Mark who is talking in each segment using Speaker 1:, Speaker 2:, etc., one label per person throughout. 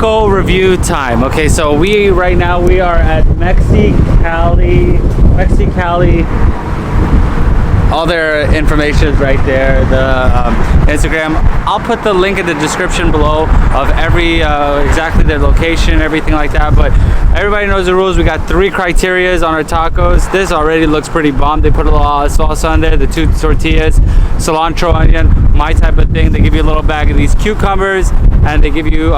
Speaker 1: taco review time. Okay, so right now we are at Mexicali. All their information is right there. The Instagram. I'll put the link in the description below of every exactly their location, everything like that. But everybody knows the rules. We got 3 criterias on our tacos. This already looks pretty bomb. They put a little salsa on there, the 2 tortillas, cilantro, onion, my type of thing. They give you a little bag of these cucumbers, and they give you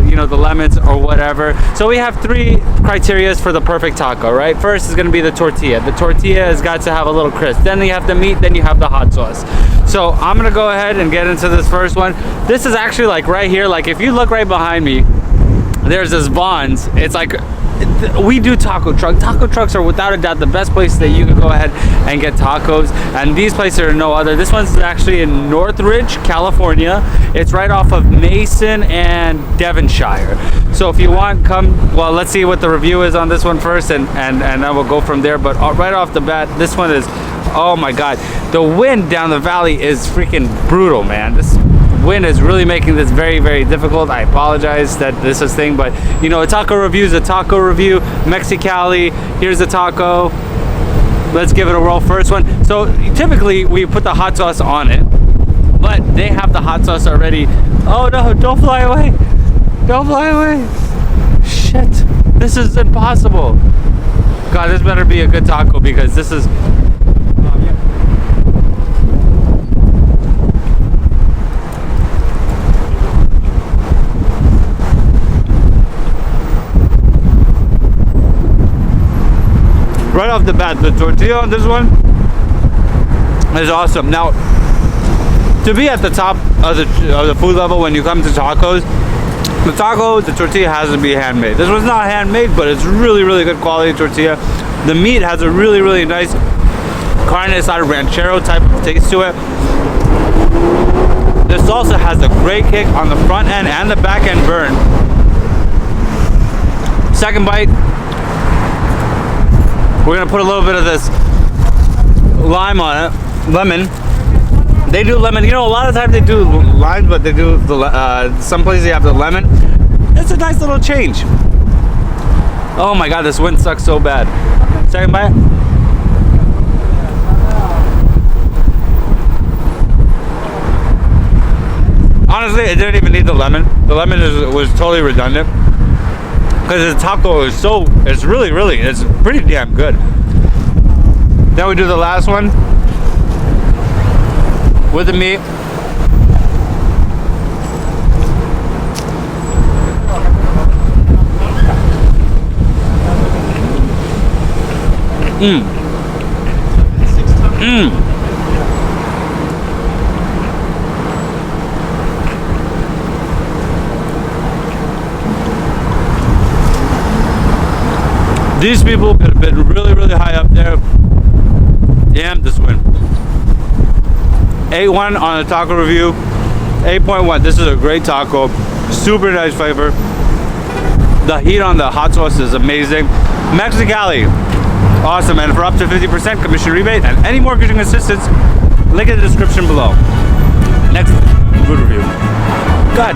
Speaker 1: you know, the lemons or whatever. So we have 3 criterias for the perfect taco, right? First is going to be the tortilla. The tortilla has got to have a little crisp. Then you have the meat, then you have the hot sauce. So I'm gonna go ahead and get into this first one. This is actually like right here, like if you look right behind me, there's this Vons. It's like, we do taco truck. Taco trucks are without a doubt the best place that you can go ahead and get tacos, and these places are no other. This one's actually in Northridge, California. It's right off of Mason and Devonshire. So if you want, come, well, let's see what the review is on this one first, and then we'll go from there. But right off the bat, this one is, oh my god, the wind down the valley is freaking brutal, man. This wind is really making this very, very difficult. I apologize that this is thing, but you know, a taco review is a taco review. Mexicali, here's the taco. Let's give it a roll. First one. So typically we put the hot sauce on it, but they have the hot sauce already. Oh no, don't fly away. Don't fly away. Shit, this is impossible. God, this better be a good taco, because this is, right off the bat, the tortilla on this one is awesome. Now, to be at the top of the food level when you come to tacos, the tortilla has to be handmade. This one's not handmade, but it's really, really good quality tortilla. The meat has a really, really nice carne asada ranchero type of taste to it. The salsa has a great kick on the front end and the back end burn. Second bite, we're gonna put a little bit of this lime on it, lemon. They do lemon. You know, a lot of times they do lime, but they do the some places they have the lemon. It's a nice little change. Oh my god, this wind sucks so bad. Second bite. Honestly, it didn't even need the lemon. The lemon was totally redundant, because the taco is so, it's really, really, it's pretty damn good. Then we do the last one with the meat. These people could have been really, really high up there. Damn, this win. 8.1 on the taco review. 8.1. This is a great taco. Super nice flavor. The heat on the hot sauce is amazing. Mexicali, awesome. And for up to 50% commission rebate and any marketing assistance, link in the description below. Next food review. Good.